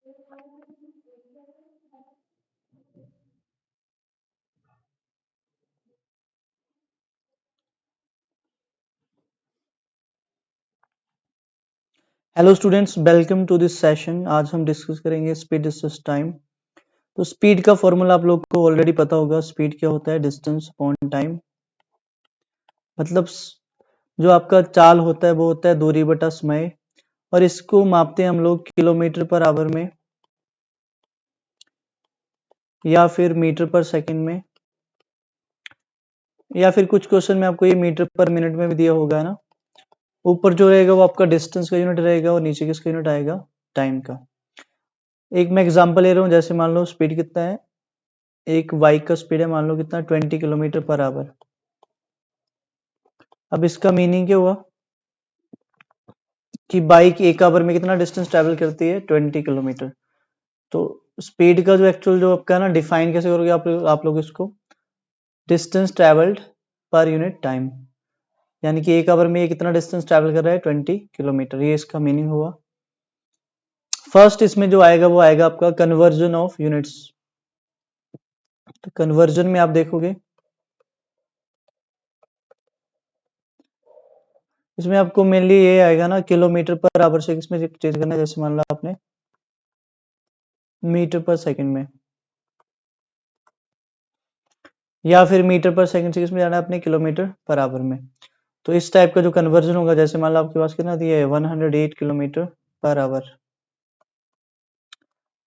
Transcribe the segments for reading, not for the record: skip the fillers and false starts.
Hello students, welcome to this session. आज हम discuss करेंगे स्पीड डिस्टेंस टाइम। तो स्पीड का फॉर्मूला आप लोग को ऑलरेडी पता होगा। स्पीड क्या होता है? Distance upon time. मतलब जो आपका चाल होता है वो होता है दूरी बटा समय, और इसको मापते हैं हम लोग किलोमीटर पर आवर में या फिर मीटर पर सेकंड में, या फिर कुछ क्वेश्चन में आपको ये मीटर पर मिनट में भी दिया होगा ना। ऊपर जो रहेगा वो आपका डिस्टेंस का यूनिट रहेगा और नीचे किसका यूनिट आएगा? टाइम का। एक मैं एग्जांपल ले रहा हूँ, जैसे मान लो स्पीड कितना है, एक बाइक का स्पीड है मान लो कितना, 20 किलोमीटर पर आवर। अब इसका मीनिंग क्या हुआ कि बाइक एक आवर में कितना डिस्टेंस ट्रैवल करती है? 20 किलोमीटर। तो स्पीड का जो एक्चुअल जो आपका ना डिफाइन कैसे करोगे आप लोग इसको? Distance travelled per unit time, यानी कि एक आवर में ये कितना डिस्टेंस ट्रैवल कर रहा है? 20 किलोमीटर। ये इसका मीनिंग हुआ। फर्स्ट इसमें जो आएगा वो आएगा आपका कन्वर्जन ऑफ यूनिट्स। तो कन्वर्जन में आप देखोगे इसमें आपको मेनली ये आएगा ना, किलोमीटर पर आवर से किसमें चेंज करना है। जैसे मान लो आपने मीटर पर सेकंड में, या फिर मीटर पर सेकंड से किसमें जाना है? अपने किलोमीटर पर आवर में। तो इस टाइप का जो कन्वर्जन होगा, जैसे मान लो आपके पास कितना दिया है? 108 किलोमीटर पर आवर।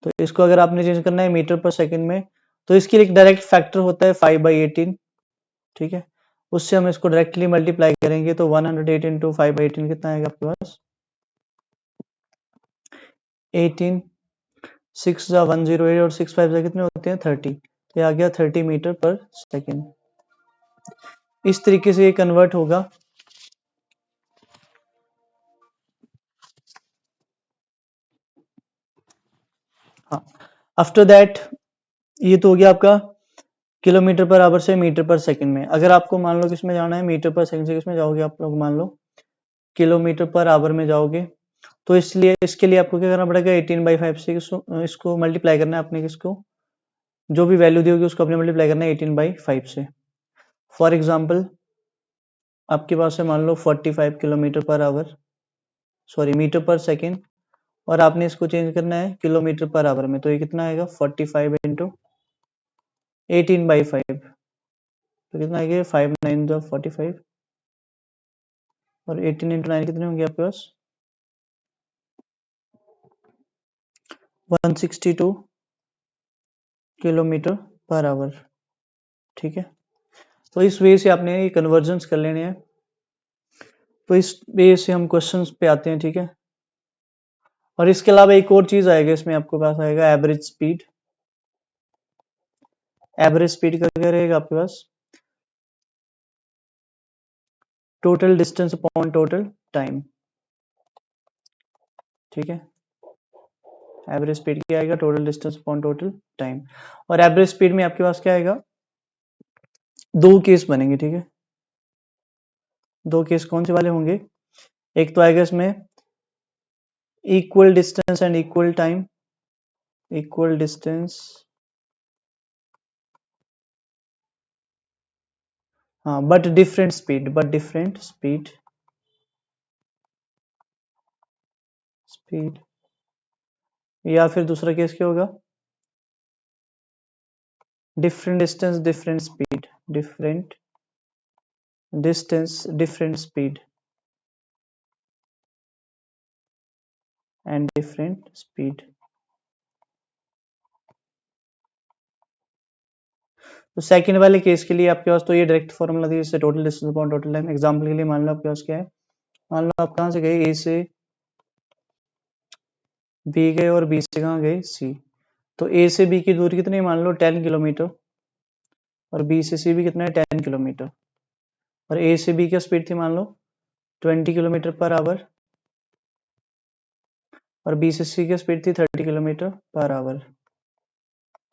तो इसको अगर आपने चेंज करना है मीटर पर सेकंड में, तो इसके लिए एक डायरेक्ट फैक्टर होता है 5/18। ठीक है, उससे हम इसको डायरेक्टली मल्टीप्लाई करेंगे तो 108 इंटू 5/18 कितना आएगा आपके पास? 18। 6 जा 108 और 6 5 जा कितने होते हैं? 30। तो ये आ गया 30 मीटर पर सेकंड। इस तरीके से ये कन्वर्ट होगा। हाँ, आफ्टर दैट ये तो हो गया आपका किलोमीटर पर आवर से मीटर पर सेकंड में। अगर आपको मान लो किसमें जाना है? मीटर पर सेकंड से किसमें जाओगे आप लोग? मान लो किलोमीटर पर आवर में जाओगे, तो इसलिए इसके लिए आपको क्या करना पड़ेगा? 18/5 से इसको मल्टीप्लाई करना है अपने, किसको जो भी वैल्यू दी होगी उसको अपने मल्टीप्लाई करना है 18/5 से। फॉर एग्जाम्पल आपके पास है मान लो 45 kilometre per hour, sorry metre per second, और आपने इसको चेंज करना है किलोमीटर पर आवर में। तो ये कितना आएगा? 45 इंटू 18/5। तो कितना आएगा? 5 9 जो 45, और 18 इंटू 9 कितने होंगे आपके पास? 162 किलोमीटर पर आवर। ठीक है, तो इस वे से आपने ये कन्वर्जन्स कर लेने हैं। तो इस वे से हम क्वेश्चंस पे आते हैं। ठीक है, और इसके अलावा एक और चीज आएगा इसमें, आपके पास आएगा एवरेज स्पीड। एवरेज स्पीड का क्या रहेगा आपके पास? Total distance upon total time. ठीक है, एवरेज स्पीड क्या आएगा? Total distance upon total time. और एवरेज स्पीड में आपके पास क्या आएगा? दो केस बनेंगे। ठीक है, दो केस कौन से वाले होंगे? एक तो आएगा इसमें equal distance and equal time. Equal distance, हाँ, but different speed, but different speed. Speed, या फिर दूसरा केस क्या होगा? Different distance different speed. Different distance different speed and different speed. तो सेकंड वाले केस के लिए आपके पास तो ये डायरेक्ट फॉर्मूला दिया, इससे total distance upon total time. Example के लिए मान लो आपके पास क्या है? मान लो आप कहाँ से गए? ए से बी गए, और बी से कहाँ गए? सी। तो ए से बी की दूरी कितनी है? मान लो 10 किलोमीटर, और बी से सी भी कितना है? 10 किलोमीटर। और ए से बी की स्पीड थी मान लो 20 किलोमीटर पर आवर, और बी से सी की स्पीड थी 30 किलोमीटर पर आवर।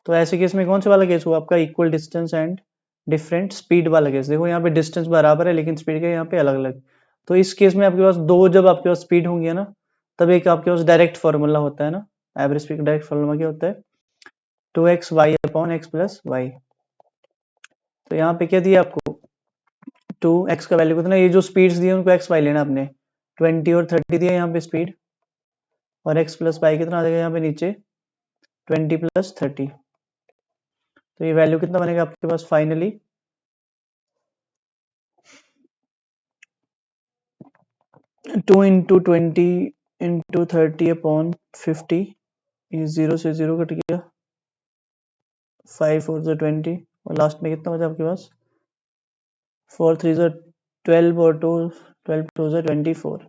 तो ऐसे केस में कौन सा वाला केस हुआ आपका? Equal distance and different speed वाला केस। देखो यहाँ पे डिस्टेंस बराबर है लेकिन स्पीड के यहाँ पे अलग अलग। तो इस केस में आपके पास दो, जब आपके पास स्पीड होंगी ना, तब एक आपके पास डायरेक्ट फॉर्मूला होता है ना, एवरेज स्पीड का डायरेक्ट फॉर्मूला क्या होता है 2xy/x+y। तो यहाँ पे क्या दिया आपको 2x का वैल्यू कितना, ये जो स्पीड्स दिए उनको x y लेना आपने, 20 और 30 दिया यहाँ पे स्पीड, और x प्लस y कितना आ जाएगा यहाँ पे नीचे 20 + 30। तो ये वैल्यू कितना बनेगा आपके पास फाइनली 2 × 20 × 30/50, ये 0 से 0 कट गया, 5 4 × 20 और लास्ट में कितना बचा आपके पास 4 3 × 12 और 12 2 × 24,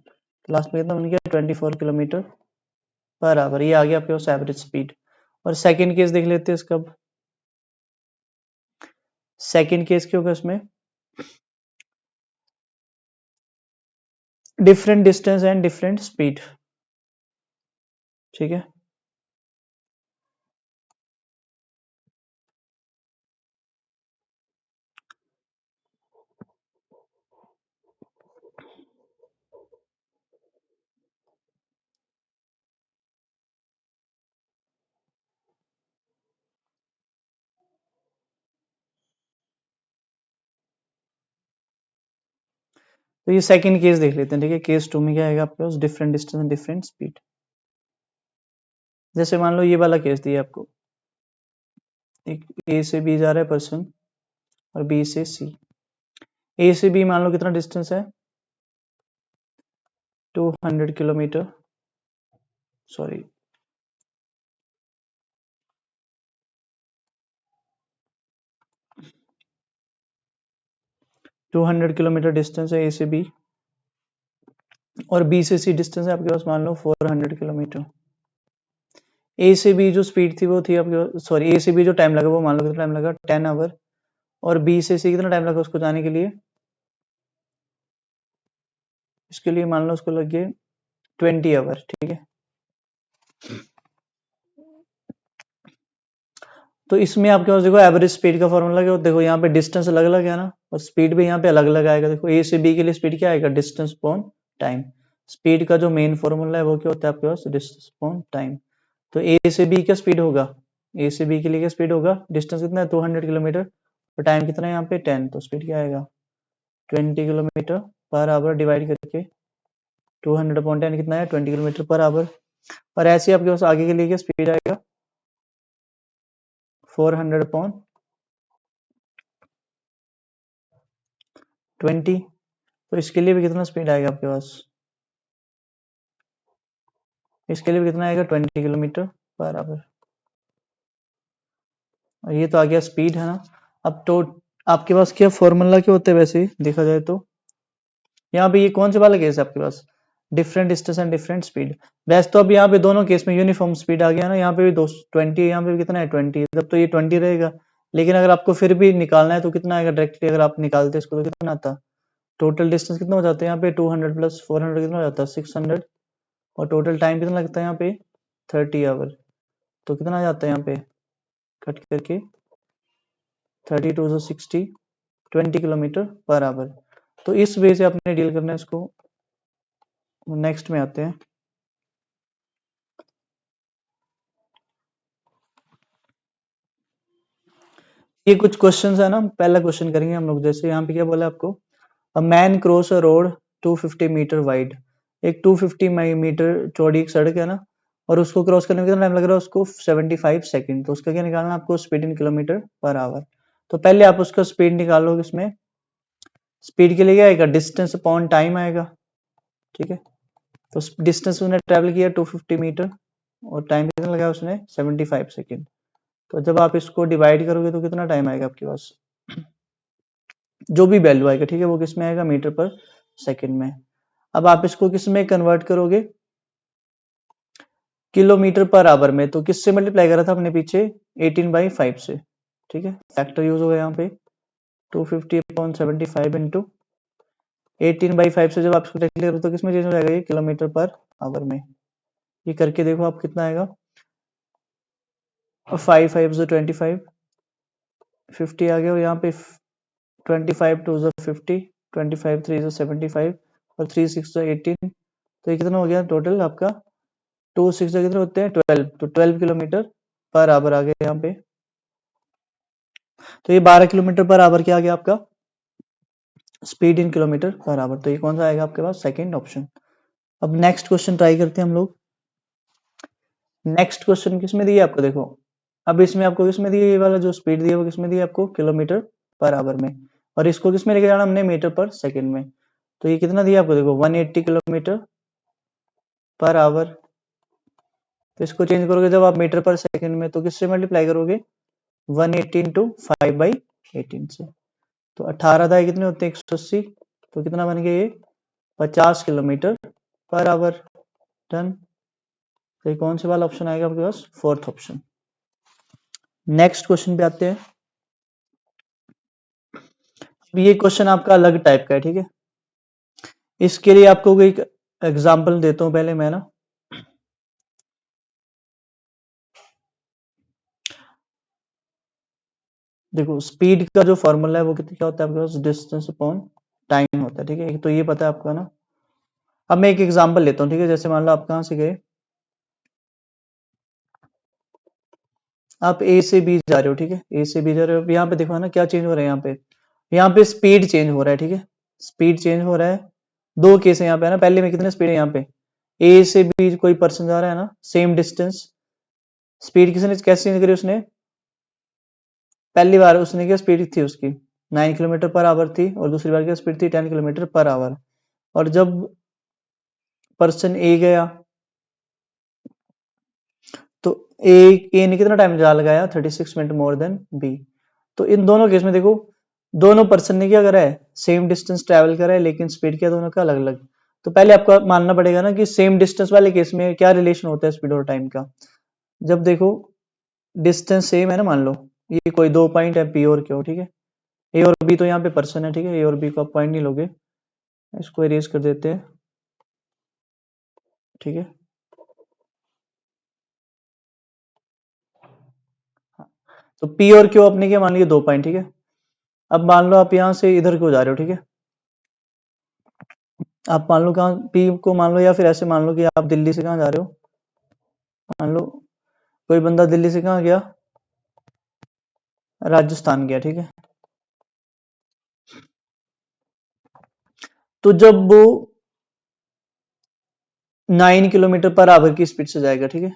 लास्ट में कितना बन गया 24 किलोमीटर पर आवर। ये आ गया आपके पास एवरेज स्पीड। और सेकंड केस देख लेते हैं इसका। सेकंड केस क्या होगा इसमें different distance and different speed, ठीक है। तो ये सेकंड केस देख लेते हैं, ठीक है। केस 2 में क्या आएगा आपके पास different distance and different speed. जैसे मान लो ये वाला केस दिया आपको, एक ए से बी जा रहा है पर्सन और बी से सी। ए से बी मान लो कितना डिस्टेंस है 200 किलोमीटर, सॉरी 200 किलोमीटर डिस्टेंस है ए से बी, और बी से सी डिस्टेंस है आपके पास मान लो 400 किलोमीटर। ए से बी जो स्पीड थी वो थी आपके, सॉरी ए से बी जो टाइम लगा वो मान लो कितना टाइम लगा 10 आवर, और बी से सी कितना टाइम लगा उसको जाने के लिए, इसके लिए मान लो उसको लग गए 20 आवर, ठीक है। तो इसमें आपके पास देखो एवरेज स्पीड का फॉर्मूला क्या होता है, देखो यहाँ पे डिस्टेंस अलग अलग है ना, और स्पीड भी यहाँ पे अलग अलग आएगा। देखो ए से बी के लिए स्पीड क्या आएगा डिस्टेंस अपॉन टाइम। स्पीड का जो मेन फॉर्मूला है वो क्या होता है आपके पास डिस्टेंस अपॉन टाइम। तो ए से बी क्या स्पीड होगा, ए से बी के लिए क्या स्पीड होगा, डिस्टेंस कितना है 200 किलोमीटर और टाइम कितना है यहाँ पे 10, तो स्पीड क्या आएगा 20 किलोमीटर पर आवर डिवाइड करके 200/10 कितना है 20 किलोमीटर पर आवर। और ऐसे आपके पास आगे के लिए क्या स्पीड आएगा 400/20, तो इसके लिए भी कितना स्पीड आएगा आपके पास, इसके लिए भी कितना आएगा 20 किलोमीटर पर आवर। और ये तो आ गया स्पीड है ना। अब तो आपके पास क्या फॉर्मूला क्या होता है वैसे देखा जाए तो, यहाँ पे ये कौन से वाला केस है आपके पास different distance and different speed. वैसे तो अब यहाँ पे दोनों केस में यूनिफॉर्म स्पीड आ गया ना, यहाँ पे भी 20 यहाँ पे भी कितना है 20, तब तो ये 20 रहेगा। लेकिन अगर आपको फिर भी निकालना है तो कितना आएगा डायरेक्टली, अगर आप निकालते इसको तो कितना आता, टोटल डिस्टेंस कितना हो जाता है यहाँ पे 200 + 400 कितना हो जाता है 600, और टोटल टाइम कितना लगता है यहाँ पे 30 आवर। तो कितना आ जाता है यहाँ पे कट करके 30 2 60 20 किलोमीटर पर आवर। तो इस वे से आपने डील करना है इसको। नेक्स्ट में आते हैं, ये कुछ क्वेश्चंस है ना। पहला क्वेश्चन करेंगे हम लोग, जैसे यहाँ पे क्या बोला आपको, a man cross a road 250 metre wide, एक 250 मीटर चौड़ी एक सड़क है ना, और उसको क्रॉस करने में कितना टाइम लग रहा है उसको 75 सेकंड। तो उसका क्या निकालना है आपको speed in kilometre per our. तो पहले आप उसका स्पीड निकालो, इसमें स्पीड के लिए क्या आएगा डिस्टेंस अपॉन टाइम आएगा, ठीक है। तो डिस्टेंस उसने ट्रेवल किया 250 मीटर और टाइम कितना लगा उसने 75 सेकंड। तो जब आप इसको डिवाइड करोगे तो कितना टाइम आएगा आपके पास, जो भी वैल्यू आएगा, ठीक है, वो किस में आएगा मीटर पर सेकंड में। अब आप इसको किस में कन्वर्ट करोगे किलोमीटर पर आवर में, तो किससे मल्टीप्लाई करा था अपने पीछे 18/5 से, ठीक है। फैक्टर यूज होगा यहाँ पे 250/75 इंटू 18/5 से जब आप इसको कैलकुलेट करो तो किसमें चेंज हो जाएगा ये किलोमीटर पर आवर में। ये करके देखो आप कितना आएगा 5 5 25 50 आ गया, और यहाँ पे 25 2 50 25 3 75 और 3 6 18, तो ये कितना हो गया टोटल आपका 2 6 कितने होते हैं 12, तो 12 किलोमीटर पर आवर आ गया यहाँ पे। तो ये 12 किलोमीटर पर आवर क्या आ गया आपका speed in kilometre per our. तो ये कौन सा आएगा आपके पास सेकंड ऑप्शन। अब नेक्स्ट क्वेश्चन ट्राई करते हैं हम लोग। नेक्स्ट क्वेश्चन किसमें दिया आपको देखो, अब इसमें आपको किसमें दिया ये वाला जो स्पीड दिया वो किसमें दिया आपको किलोमीटर पर आवर में, और इसको किसमें लेके जाना हमने मीटर पर सेकंड में। तो ये कितना दिया आपको देखो 180 किलोमीटर पर आवर। तो इसको चेंज करोगे जब आप मीटर पर सेकंड में तो किससे मल्टीप्लाई करोगे 180 इंटू 5/18 से। तो 18 दाई कितने होते हैं 180, तो कितना बन गया ये 50 किलोमीटर पर आवर। डन। तो कौन से वाला ऑप्शन आएगा आपके पास फोर्थ ऑप्शन। नेक्स्ट क्वेश्चन पे आते हैं। ये क्वेश्चन आपका अलग टाइप का है, ठीक है। इसके लिए आपको कोई एग्जांपल देता हूं पहले मैं ना। देखो स्पीड का जो फॉर्मूला है वो कितना क्या होता है आपके पास डिस्टेंस अपॉन टाइम होता है, ठीक है। तो ये पता है आपको ना। अब मैं एक एग्जांपल लेता हूँ, ठीक है। जैसे मान लो आप कहां से गए, आप ए से बी जा रहे हो, ठीक है। ए से बी जा रहे हो, यहाँ पे देखो ना क्या चेंज हो रहा है यहाँ पे स्पीड चेंज हो रहा है, ठीक है। स्पीड चेंज हो रहा है, दो केस है यहाँ पे ना। पहले में कितने स्पीड है यहाँ पे ए से बी कोई पर्सन जा रहा है ना, सेम डिस्टेंस, स्पीड किसने कैसे चेंज करी उसने, पहली बार उसने क्या स्पीड थी उसकी 9 किलोमीटर पर आवर थी, और दूसरी बार क्या स्पीड थी 10 किलोमीटर पर आवर। और जब पर्सन ए गया तो ए ने कितना टाइम ज्यादा लगाया 36 मिनट मोर देन बी। तो इन दोनों केस में देखो दोनों पर्सन ने क्या करा है सेम डिस्टेंस ट्रेवल करा है, लेकिन स्पीड क्या दोनों का अलग अलग। तो पहले आपको मानना पड़ेगा ना कि सेम डिस्टेंस वाले केस में क्या रिलेशन होता है स्पीड और टाइम का। जब देखो डिस्टेंस सेम है ना, मान लो ये कोई दो पॉइंट है पी और क्यू, ठीक है। ए और बी तो यहाँ पे पर्सन है, ठीक है। ए और बी को आप पॉइंट नहीं लोगे, इसको इरेज कर देते हैं, ठीक है। तो पी और क्यू अपने क्या मान लिए दो पॉइंट, ठीक है। अब मान लो आप यहाँ से इधर को जा रहे हो, ठीक है। आप मान लो कहाँ पी को मान लो, या फिर ऐसे मान लो कि आप दिल्ली से कहाँ जा रहे हो, मान लो कोई बंदा दिल्ली से कहाँ गया राजस्थान गया, ठीक है। तो जब वो 9 किलोमीटर पर आवर की स्पीड से जाएगा, ठीक है,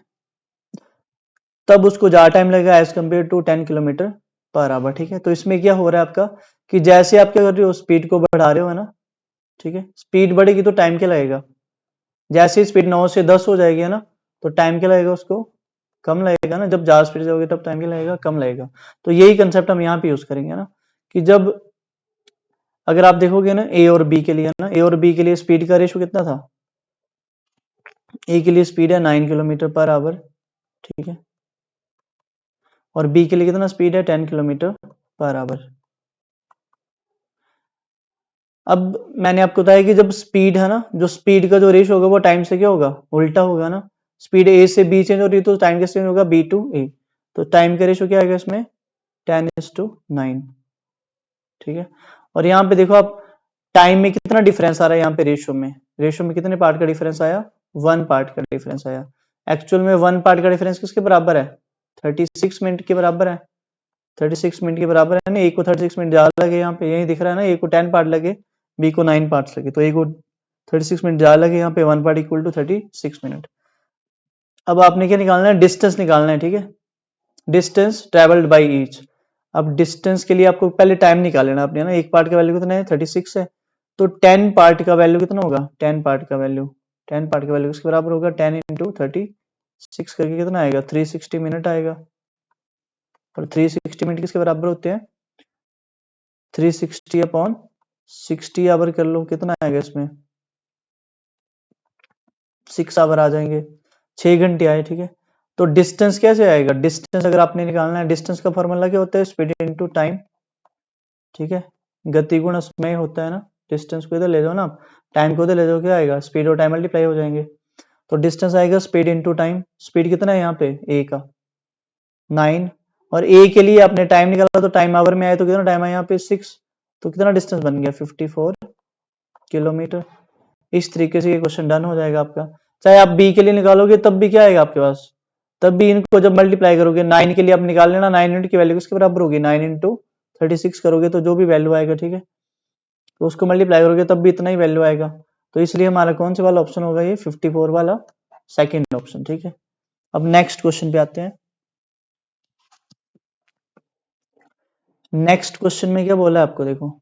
तब उसको ज्यादा टाइम लगेगा as compare to 10 kilometre per hour, ठीक है। तो इसमें क्या हो रहा है आपका कि जैसे आप क्या कर रहे हो स्पीड को बढ़ा रहे हो, है ना, ठीक है। स्पीड बढ़ेगी तो टाइम क्या लगेगा, जैसे स्पीड 9 से 10 हो जाएगी, है ना, तो टाइम क्या लगेगा उसको कम लगेगा ना। जब ज्यादा स्पीड जाओगे तब टाइम क्या लगेगा कम लगेगा। तो यही कंसेप्ट हम यहाँ पे यूज करेंगे ना, कि जब अगर आप देखोगे ना ए और बी के लिए ना, ए और बी के लिए स्पीड का रेशो कितना था, ए के लिए स्पीड है 9 किलोमीटर पर आवर, ठीक है, और बी के लिए कितना स्पीड है 10 किलोमीटर पर आवर। अब मैंने आपको बताया कि जब स्पीड है ना, जो स्पीड का जो रेशो होगा वो टाइम से क्या होगा उल्टा होगा ना। स्पीड ए से बी चेंज हो रही है तो टाइम कैसे चेंज होगा बी टू ए। तो टाइम का रेशो क्या आएगा इसमें 10:9, ठीक है। और यहाँ पे देखो आप टाइम में कितना डिफरेंस आ रहा है, यहाँ पे रेशो में कितने पार्ट का डिफरेंस आया 1 पार्ट का डिफरेंस आया। एक्चुअल में 1 पार्ट का डिफरेंस किसके बराबर है 36 मिनट के बराबर है। 36 मिनट के बराबर है ना, ए को 36 मिनट ज्यादा लगे, यहाँ पे यही दिख रहा है ना, ए को 10 पार्ट लगे बी को 9 पार्ट्स लगे, तो ए को 36 मिनट ज्यादा लगे, यहाँ पे 1 पार्ट इक्वल टू 36 मिनट। अब आपने क्या निकालना है डिस्टेंस निकालना है, ठीक है, डिस्टेंस ट्रेवल्ड बाई ईच। अब डिस्टेंस के लिए आपको पहले टाइम निकाल लेना अपने ना, एक पार्ट का वैल्यू कितना है 36 है, तो 10 पार्ट का वैल्यू कितना होगा 10 पार्ट का वैल्यू 10 पार्ट का वैल्यू किसके बराबर होगा 10 इंटू 36 करके कितना आएगा 360 मिनट आएगा। और 360 मिनट किसके बराबर होते हैं 360 अपॉन 60 आवर कर लो, कितना आएगा इसमें 6 आवर आ जाएंगे, 6 घंटे आए, ठीक है। तो डिस्टेंस कैसे आएगा, डिस्टेंस अगर आपने निकालना है, डिस्टेंस का फॉर्मूला क्या होता है स्पीड इनटू टाइम, ठीक है। गति गुणा समय होता है ना, डिस्टेंस को इधर ले जाओ ना, टाइम को इधर ले जाओ, क्या आएगा स्पीड और टाइम मल्टीप्लाई हो जाएंगे। तो डिस्टेंस आएगा स्पीड इनटू टाइम। स्पीड कितना है यहाँ पे ए का 9, और ए के लिए आपने टाइम निकाला तो टाइम आवर में आया, तो कितना टाइम आया यहाँ पे 6, तो कितना डिस्टेंस बन गया 54 किलोमीटर। इस तरीके से ये क्वेश्चन डन हो जाएगा आपका। चाहे आप बी के लिए निकालोगे तब भी क्या आएगा आपके पास, तब भी इनको जब मल्टीप्लाई करोगे 9 के लिए आप निकाल लेना, 9 यूनिट की वैल्यू किसके बराबर होगी, 9 इंटू 36 करोगे तो जो भी वैल्यू आएगा, ठीक है, तो उसको मल्टीप्लाई करोगे तब भी इतना ही वैल्यू आएगा। तो इसलिए हमारा कौन सा वाला ऑप्शन होगा, ये 54 वाला सेकेंड ऑप्शन, ठीक है। अब नेक्स्ट क्वेश्चन पे आते हैं। नेक्स्ट क्वेश्चन में क्या बोला है आपको, देखो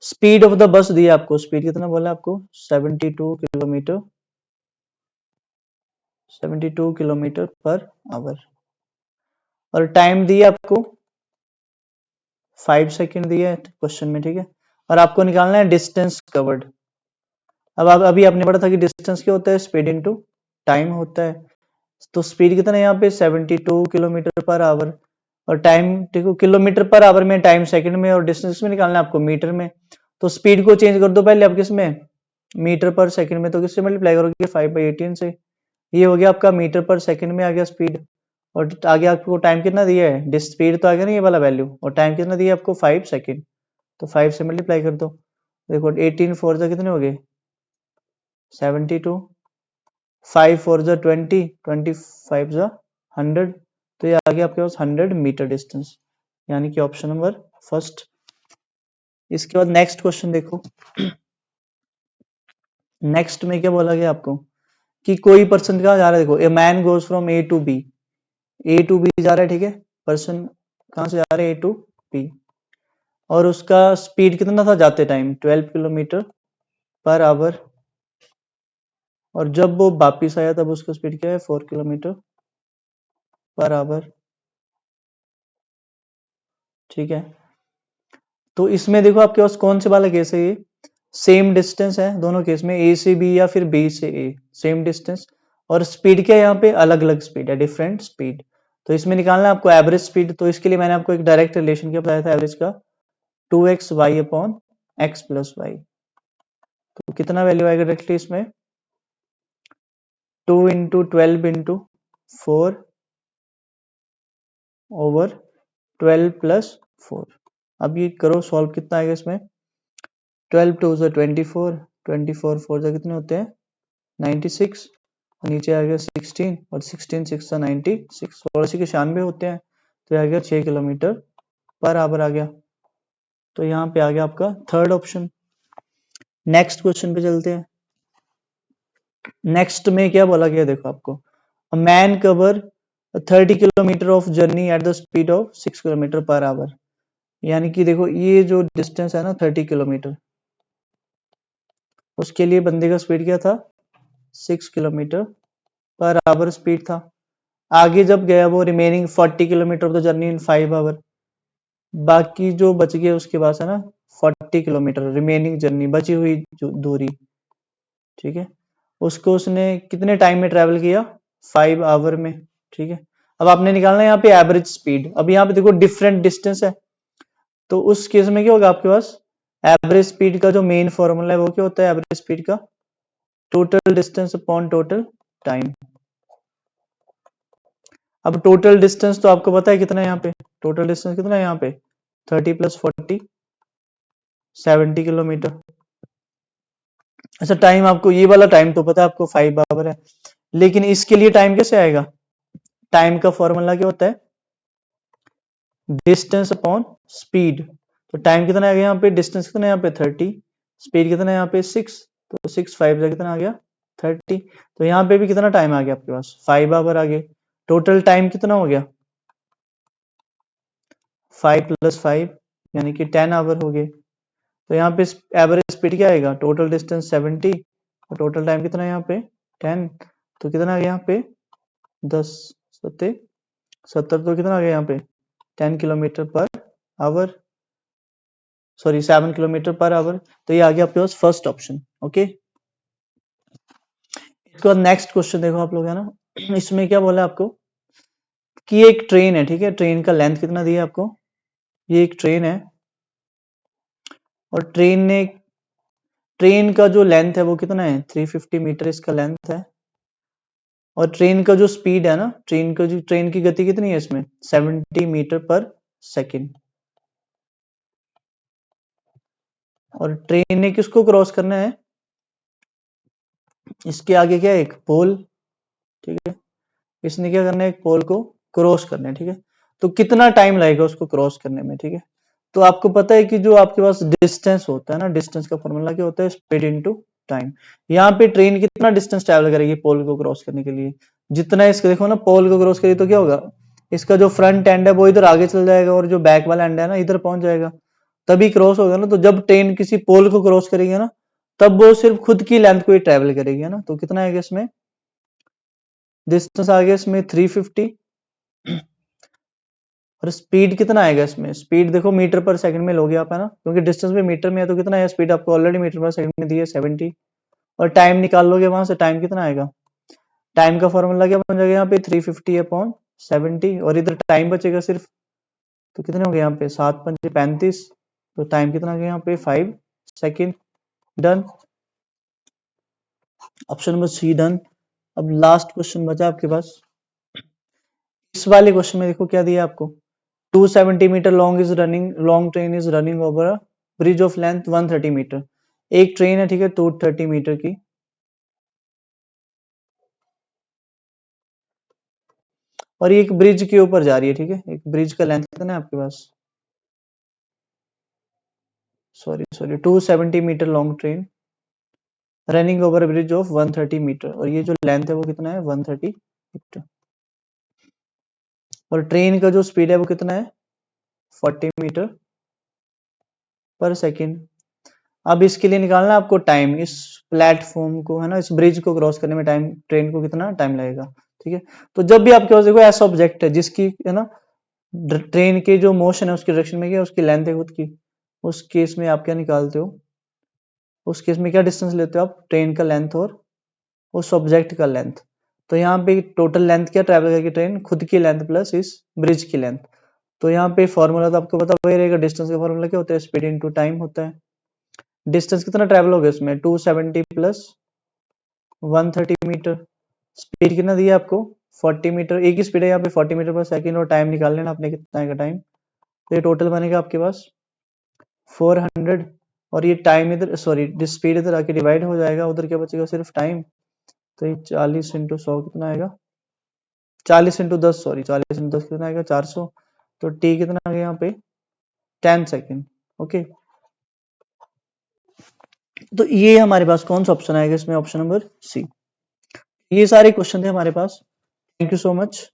स्पीड ऑफ द बस दिया आपको, स्पीड कितना बोला आपको, 72 किलोमीटर, 72 किलोमीटर पर आवर, और टाइम दिया आपको 5 सेकेंड दिया है क्वेश्चन में, ठीक है। और आपको निकालना है डिस्टेंस कवर्ड। अब आप अभी आपने पढ़ा था कि डिस्टेंस क्या होता है, स्पीड इनटू टाइम होता है। तो स्पीड कितना है यहाँ पे 72 किलोमीटर पर आवर, और टाइम देखो किलोमीटर पर आवर में, टाइम सेकंड में, और डिस्टेंस में निकालना है आपको मीटर में। तो स्पीड को चेंज कर दो पहले आप किस में, मीटर पर सेकंड में, तो किससे मल्टीप्लाई करोगे 5/18 से, ये हो गया आपका मीटर पर सेकंड में आ गया स्पीड। और आगे आपको टाइम कितना दिया है, स्पीड तो आ गया ना ये वाला वैल्यू, और टाइम कितना दिया आपको 5 सेकंड, तो 5 से मल्टीप्लाई कर दो। देखो 18 फोर जा कितने हो गए 72, 5 फोर जा 20, 25 जा 100, तो ये आ गया आपके पास 100 मीटर डिस्टेंस, यानी कि ऑप्शन नंबर फर्स्ट। इसके बाद नेक्स्ट क्वेश्चन देखो। नेक्स्ट में क्या बोला गया आपको कि कोई पर्सन कहाँ जा रहा है, देखो a man goes from A to B, A to B जा रहा है, ठीक है, पर्सन कहाँ से जा रहा है, ए टू बी, और उसका स्पीड कितना था जाते टाइम 12 किलोमीटर पर आवर, और जब वो वापिस आया तब उसका स्पीड क्या है 4 किलोमीटर पर आवर, ठीक है। तो इसमें देखो आपके पास कौन से वाला केस है, ये सेम डिस्टेंस है दोनों केस में, ए से बी या फिर बी से ए, सेम डिस्टेंस, और स्पीड क्या है यहाँ पे अलग अलग स्पीड है, डिफरेंट स्पीड। तो इसमें निकालना है आपको एवरेज स्पीड, तो इसके लिए मैंने आपको एक डायरेक्ट रिलेशन क्या बताया था एवरेज का, 2x y upon x plus y. तो कितना वैल्यू आएगा डायरेक्टली इसमें, 2 इंटू 12 इंटू 4 ओवर 12 प्लस 4। अब ये करो सॉल्व, कितना आएगा इसमें, 12 टू से 24, 24 4 से कितने होते हैं 96, और नीचे आ गया 16, और 16 6 से 96, और इसी के 96 होते हैं, तो आ गया 6 किलोमीटर पर आवर आ गया। तो यहाँ पे आ गया आपका थर्ड ऑप्शन। नेक्स्ट क्वेश्चन पे चलते हैं। नेक्स्ट में क्या बोला गया देखो आपको, a man cover 30 kilometre of journey at the speed of 6 kilometre per our, यानी कि देखो ये जो डिस्टेंस है ना 30 किलोमीटर, उसके लिए बंदे का स्पीड क्या था 6 किलोमीटर पर आवर स्पीड था। आगे जब गया वो remaining 40 kilometre of the journey in 5 hour, बाकी जो बच गया उसके पास है ना 40 किलोमीटर रिमेनिंग जर्नी, बची हुई दूरी, ठीक है, उसको उसने कितने टाइम में ट्रेवल किया 5 आवर में, ठीक है। अब आपने निकालना है यहाँ पे एवरेज स्पीड। अब यहाँ पे देखो डिफरेंट डिस्टेंस है, तो उस केस में क्या होगा आपके पास, एवरेज स्पीड का जो मेन फॉर्मूला है वो क्या होता है एवरेज स्पीड का, total distance upon total time. अब टोटल डिस्टेंस तो आपको पता है कितना है यहाँ पे, टोटल डिस्टेंस कितना है यहाँ पे 30 प्लस 40 70 किलोमीटर। अच्छा टाइम आपको ये वाला टाइम तो पता है आपको 5 आवर है, लेकिन इसके लिए टाइम कैसे आएगा, टाइम का फॉर्मूला क्या होता है डिस्टेंस अपॉन स्पीड। तो टाइम कितना आ गया यहाँ पे, डिस्टेंस कितना है यहाँ पे 30, स्पीड कितना है यहाँ पे 6, तो 6 5 से कितना आ गया 30, तो यहाँ पे भी कितना टाइम आ गया आपके पास 5 आवर आ गए। टोटल टाइम कितना हो गया 5 प्लस 5 यानी कि 10 आवर हो गए। तो यहाँ पे एवरेज स्पीड क्या आएगा, टोटल डिस्टेंस 70 और टोटल टाइम कितना है यहाँ पे 10, तो कितना आ गया यहाँ पे 10 सत्ते 70, तो कितना आ गया यहाँ पे 10 kilometre per hour, sorry 7 kilometre per our. तो ये आ गया आपके पास फर्स्ट ऑप्शन, ओके। इसके बाद नेक्स्ट क्वेश्चन देखो आप लोग है ना, इसमें क्या बोला आपको कि एक ट्रेन है, ठीक है, ट्रेन का लेंथ कितना दिया आपको, ये एक ट्रेन है, और ट्रेन का जो लेंथ है वो कितना है 350 मीटर इसका लेंथ है, और ट्रेन का जो स्पीड है ना, ट्रेन की गति कितनी है इसमें 70 मीटर पर सेकेंड, और ट्रेन ने किसको क्रॉस करना है इसके आगे क्या है, एक पोल, ठीक है, इसने क्या करना है, एक पोल को क्रॉस करना है, ठीक है। तो कितना टाइम लगेगा उसको क्रॉस करने में, ठीक है। तो आपको पता है कि जो आपके पास डिस्टेंस होता है ना, डिस्टेंस का फॉर्मूला क्या होता है, स्पीड इनटू टाइम। यहाँ पे ट्रेन कितना डिस्टेंस ट्रैवल करेगी पोल को क्रॉस करने के लिए, जितना इसका देखो ना, पोल को क्रॉस करेगी तो क्या होगा, इसका जो फ्रंट एंड है वो इधर आगे चल जाएगा और जो बैक वाला एंड है ना इधर पहुंच जाएगा, तभी क्रॉस होगा ना। तो जब ट्रेन किसी पोल को क्रॉस करेगी ना, तब वो सिर्फ खुद की लेंथ को ही ट्रेवल करेगी, है ना। तो कितना आएगा इसमें, डिस्टेंस आ गया इसमें 350, और स्पीड कितना आएगा इसमें, स्पीड देखो मीटर पर सेकंड में लोगे आप, है ना, क्योंकि डिस्टेंस में मीटर में है, तो कितना है स्पीड आपको ऑलरेडी मीटर पर सेकंड में दी है 70, और टाइम निकाल लोगे वहां से, टाइम कितना आएगा, टाइम का फॉर्मूला क्या बन जाएगा यहाँ पे 350 अपॉन 70, और इधर टाइम बचेगा सिर्फ, तो कितने हो गए यहाँ पे 7×5 = 35, तो टाइम कितना आ गया यहाँ पे 5 second. Done, option number C done. अब लास्ट क्वेश्चन बचा आपके पास। इस वाले क्वेश्चन में देखो क्या दिया आपको, 270 metre long train is running over a bridge of length 130 metre. एक ट्रेन है, ठीक है, 230 मीटर की, और ये एक ब्रिज के ऊपर जा रही है, ठीक है। एक ब्रिज का लेंथ कितना है आपके पास, sorry 270 metre long train running over bridge of 130 meter, और ये जो लेंथ है वो कितना है 130 मीटर, और ट्रेन का जो स्पीड है वो कितना है 40 मीटर पर सेकेंड। अब इसके लिए निकालना है आपको टाइम, इस प्लेटफॉर्म को, है ना, इस ब्रिज को क्रॉस करने में टाइम, ट्रेन को कितना टाइम लगेगा, ठीक है। तो जब भी आपके पास देखो ऐसा ऑब्जेक्ट है जिसकी, है ना, ट्रेन के जो मोशन है उसकी डायरेक्शन में क्या, उसकी लेंथ है खुद की, उस केस में आप क्या निकालते हो, उस केस में क्या डिस्टेंस लेते हो आप, ट्रेन का लेंथ और उस ऑब्जेक्ट का लेंथ। तो यहाँ पे टोटल लेंथ क्या ट्रैवल करके ट्रेन, खुद की लेंथ प्लस इस ब्रिज की लेंथ। तो यहाँ पे फॉर्मूला तो आपको पता वही रहेगा, डिस्टेंस का फॉर्मूला क्या होता है, स्पीड इनटू टाइम होता है। डिस्टेंस कितना ट्रैवल हो गया इसमें 270 प्लस 130 मीटर, स्पीड कितना दिया आपको 40 मीटर, एक ही स्पीड है यहाँ पे 40 मीटर पर सेकंड, और टाइम निकाल लेना आपने कितना आएगा टाइम। तो ये टोटल बनेगा आपके पास 400, और ये टाइम इधर, सॉरी स्पीड इधर आके डिवाइड हो जाएगा, उधर क्या बचेगा सिर्फ टाइम। तो ये 40 × 100 कितना आएगा, 40 × 10, सॉरी 40 × 10 कितना आएगा 400। तो टी कितना आ गया यहाँ पे 10 सेकेंड। ओके, तो ये हमारे पास कौन सा ऑप्शन आएगा इसमें, ऑप्शन नंबर सी। ये सारे क्वेश्चन थे हमारे पास। Thank you so much.